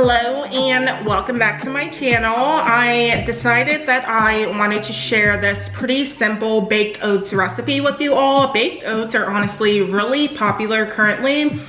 Hello and welcome back to my channel. I decided that I wanted to share this pretty simple baked oats recipe with you all. Baked oats are honestly really popular currently.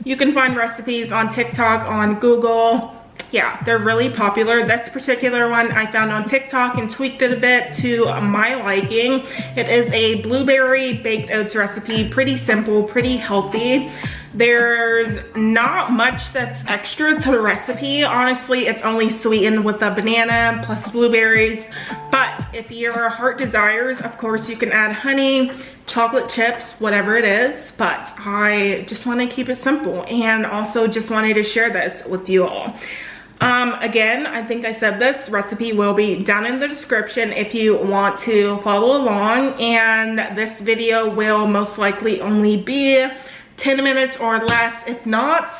You can find recipes on TikTok, on Google. Yeah, they're really popular. This particular one I found on TikTok and tweaked it a bit to my liking. It is a blueberry baked oats recipe. Pretty simple, pretty healthy. There's not much that's extra to the recipe. Honestly, it's only sweetened with a banana plus blueberries. But if your heart desires, of course, you can add honey, chocolate chips, whatever it is. But I just want to keep it simple and also just wanted to share this with you all. Again, I think I said this recipe will be down in the description if you want to follow along, and this video will most likely only be 10 minutes or less. If not,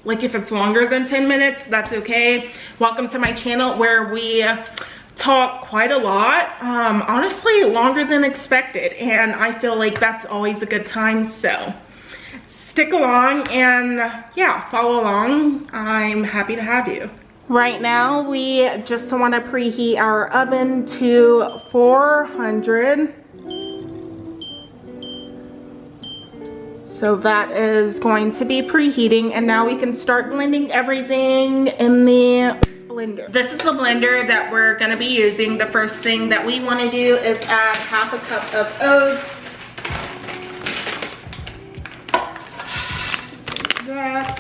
like if it's longer than 10 minutes, that's okay. Welcome to my channel where we talk quite a lot, honestly longer than expected, and I feel like that's always a good time, so stick along and yeah, follow along. I'm happy to have you. Right now, we just want to preheat our oven to 400. So that is going to be preheating, and now we can start blending everything in the blender. This is the blender that we're going to be using. The first thing that we want to do is add half a cup of oats. That.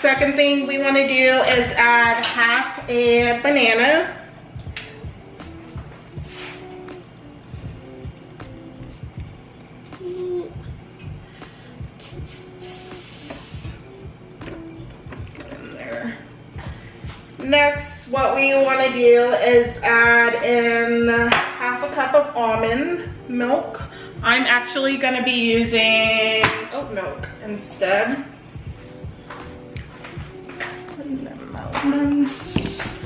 Second thing we want to do is add half a banana. Get in there. Next, what we want to do is add in half a cup of almond milk. I'm actually going to be using oat milk instead. Almonds.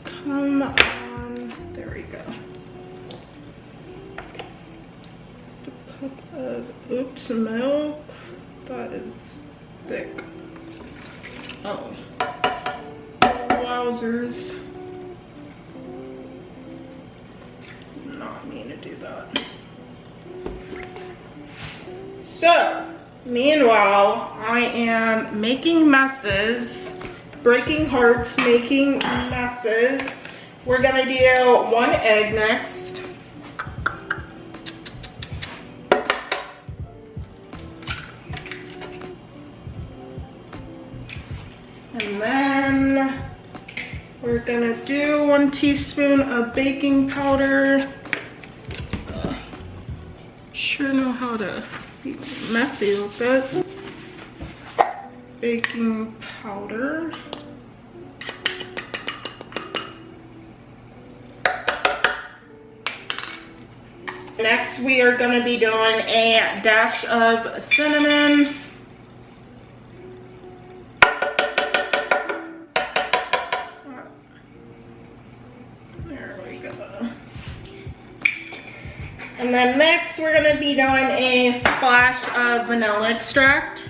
Come on, there we go. A cup of oat milk. That is thick. Oh, wowzers. Not mean to do that. So, meanwhile, I am making messes, breaking hearts, making messes. We're gonna do 1 egg next. And then we're gonna do 1 teaspoon of baking powder. Sure know how to be messy with it. Baking powder. Next, we are going to be doing a dash of cinnamon. There we go. And then next, we're going to be doing a splash of vanilla extract.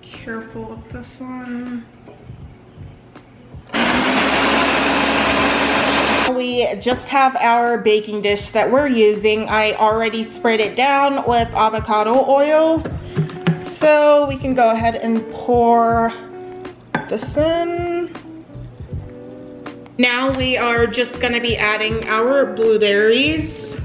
Be careful with this one. We just have our baking dish that we're using. I already sprayed it down with avocado oil. So we can go ahead and pour this in. Now we are just gonna be adding our blueberries.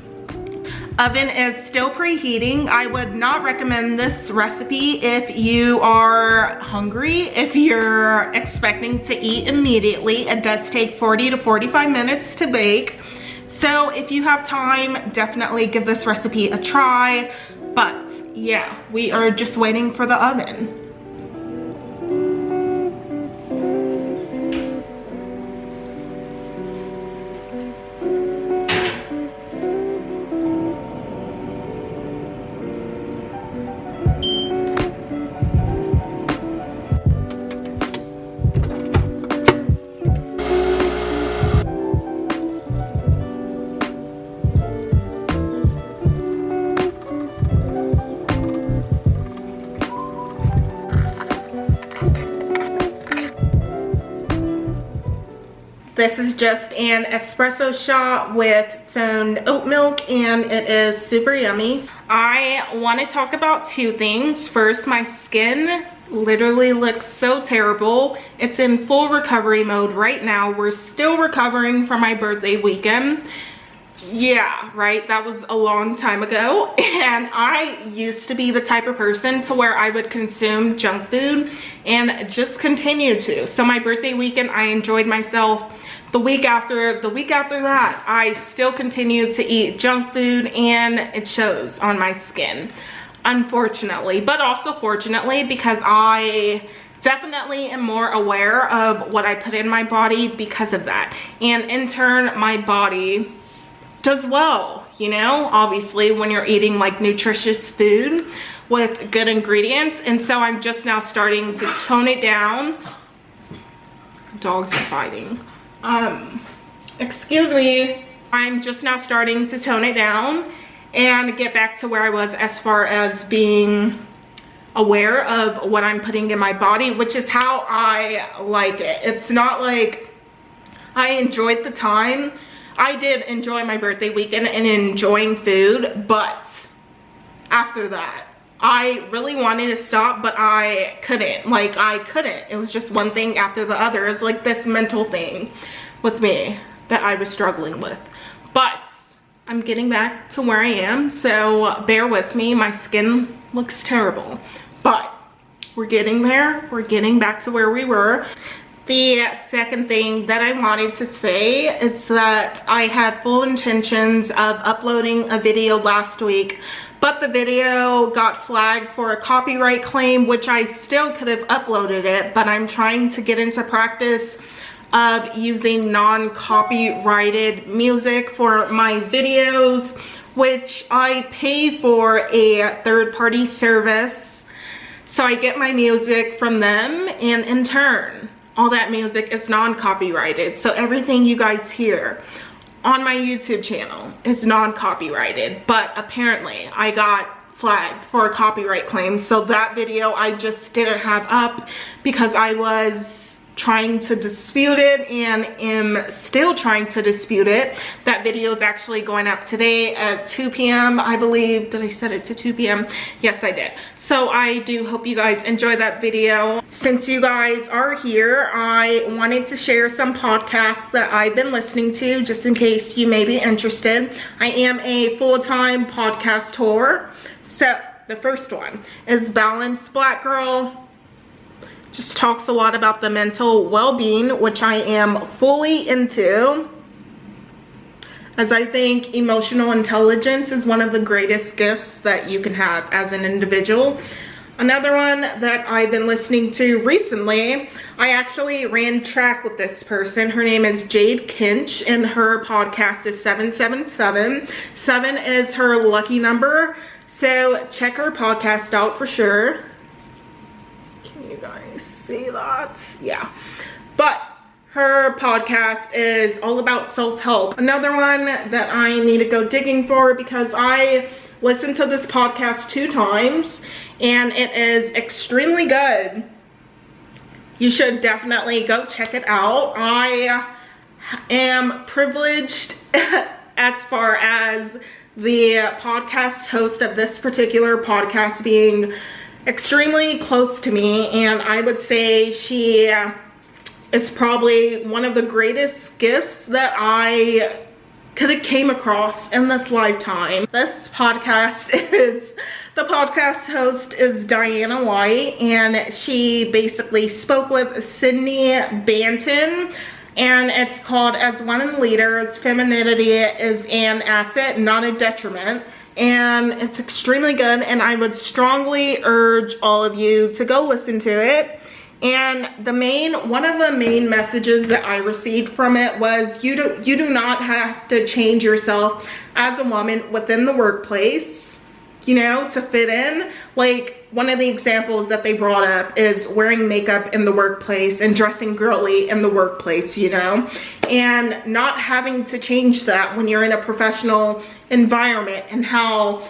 Oven is still preheating. I would not recommend this recipe if you are hungry, if you're expecting to eat immediately. It does take 40 to 45 minutes to bake. So if you have time, definitely give this recipe a try. But yeah, we are just waiting for the oven. This is just an espresso shot with foamed oat milk, and it is super yummy. I want to talk about two things. First, my skin literally looks so terrible. It's in full recovery mode right now. We're still recovering from my birthday weekend. Yeah, right, that was a long time ago, and I used to be the type of person to where I would consume junk food and just continue to. So my birthday weekend, I enjoyed myself. The week after that, I still continued to eat junk food, and it shows on my skin, unfortunately, but also fortunately, because I definitely am more aware of what I put in my body because of that, and in turn my body does well, you know, obviously when you're eating like nutritious food with good ingredients. And so I'm just now starting to tone it down. Dogs are fighting. Excuse me. I'm just now starting to tone it down and get back to where I was as far as being aware of what I'm putting in my body, which is how I like it. It's not like I enjoyed the time. I did enjoy my birthday weekend and enjoying food, but after that, I really wanted to stop, but I couldn't. Like, I couldn't. It was just one thing after the other. It's like this mental thing with me that I was struggling with. But I'm getting back to where I am, so bear with me. My skin looks terrible, but we're getting there. We're getting back to where we were. The second thing that I wanted to say is that I had full intentions of uploading a video last week, but the video got flagged for a copyright claim, which I still could have uploaded it, but I'm trying to get into practice of using non-copyrighted music for my videos, which I pay for a third-party service. So I get my music from them, and in turn, all that music is non-copyrighted. So everything you guys hear on my YouTube channel is non-copyrighted, but apparently I got flagged for a copyright claim. So that video I just didn't have up because I was trying to dispute it and am still trying to dispute it. That video is actually going up today at 2 p.m. I believe. Did I set it to 2 p.m.? Yes, I did. So I do hope you guys enjoy that video. Since you guys are here, I wanted to share some podcasts that I've been listening to just in case you may be interested. I am a full-time podcast whore. So the first one is Balanced Black Girl. Just talks a lot about the mental well-being, which I am fully into, as I think emotional intelligence is one of the greatest gifts that you can have as an individual. Another one that I've been listening to recently, I actually ran track with this person. Her name is Jade Kinch, and her podcast is 777. 7 is her lucky number, so check her podcast out for sure. You guys see that? Yeah, but her podcast is all about self-help. Another one that I need to go digging for because I listened to this podcast 2 times and it is extremely good. You should definitely go check it out. I am privileged as far as the podcast host of this particular podcast being extremely close to me, and I would say she is probably one of the greatest gifts that I could have came across in this lifetime. This podcast is, the podcast host is Diana White, and she basically spoke with Sydney Banton, and it's called As Women Leaders, Femininity is an Asset, Not a Detriment. And it's extremely good, and I would strongly urge all of you to go listen to it. And one of the main messages that I received from it was you do not have to change yourself as a woman within the workplace, you know, to fit in. Like, one of the examples that they brought up is wearing makeup in the workplace and dressing girly in the workplace, you know, and not having to change that when you're in a professional environment, and how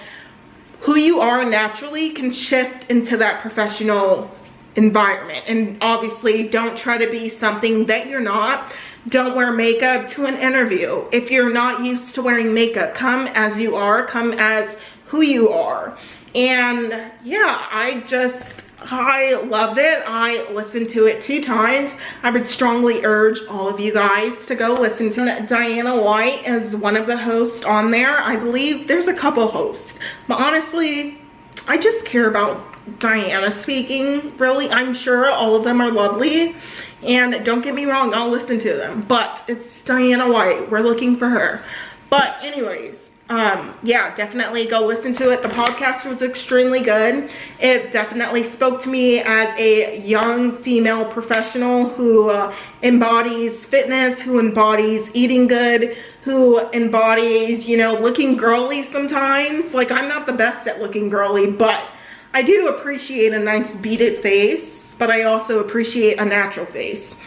who you are naturally can shift into that professional environment. And obviously don't try to be something that you're not, Don't wear makeup to an interview. If you're not used to wearing makeup, come as you are, come as who you are. And yeah, I loved it. I listened to it 2 times. I would strongly urge all of you guys to go listen to it. Diana White is one of the hosts on there. I believe there's a couple hosts, but honestly, I just care about Diana speaking, really. I'm sure all of them are lovely, and don't get me wrong, I'll listen to them, but it's Diana White. We're looking for her. But anyways, yeah, definitely go listen to it. The podcast was extremely good. It definitely spoke to me as a young female professional who embodies fitness, who embodies eating good, who embodies, you know, looking girly sometimes. Like, I'm not the best at looking girly, but I do appreciate a nice beaded face, but I also appreciate a natural face.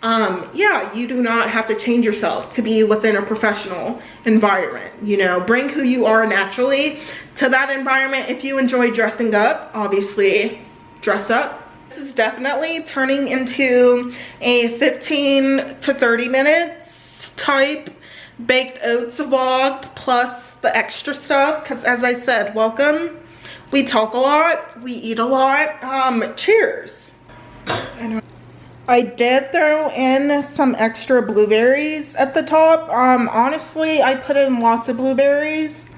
Yeah, you do not have to change yourself to be within a professional environment. You know, bring who you are naturally to that environment. If you enjoy dressing up, obviously dress up. This is definitely turning into a 15 to 30 minutes type baked oats vlog plus the extra stuff, because as I said, welcome. We talk a lot, we eat a lot. Cheers. I did throw in some extra blueberries at the top. Honestly, I put in lots of blueberries.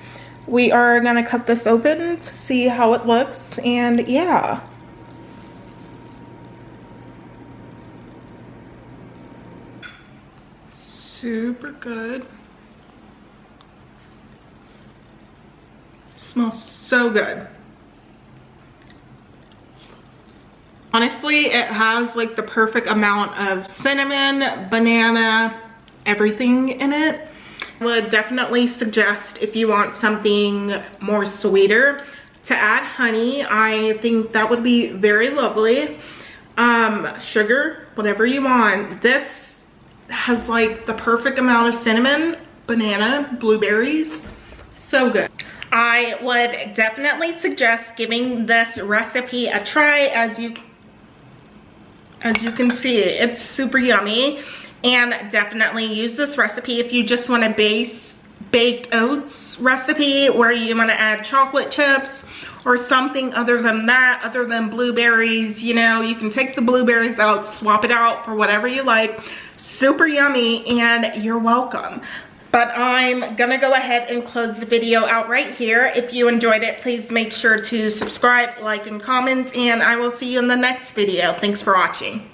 We are gonna cut this open to see how it looks, and yeah. Super good. Smells so good. Honestly, it has like the perfect amount of cinnamon, banana, everything in it. I would definitely suggest, if you want something more sweeter, to add honey. I think that would be very lovely. Sugar, whatever you want. This has like the perfect amount of cinnamon, banana, blueberries. So good. I would definitely suggest giving this recipe a try. As you can see, it's super yummy, and definitely use this recipe if you just want a base baked oats recipe where you want to add chocolate chips or something other than that, other than blueberries. You know, you can take the blueberries out, swap it out for whatever you like. Super yummy, and you're welcome. But I'm gonna go ahead and close the video out right here. If you enjoyed it, please make sure to subscribe, like, and comment, and I will see you in the next video. Thanks for watching.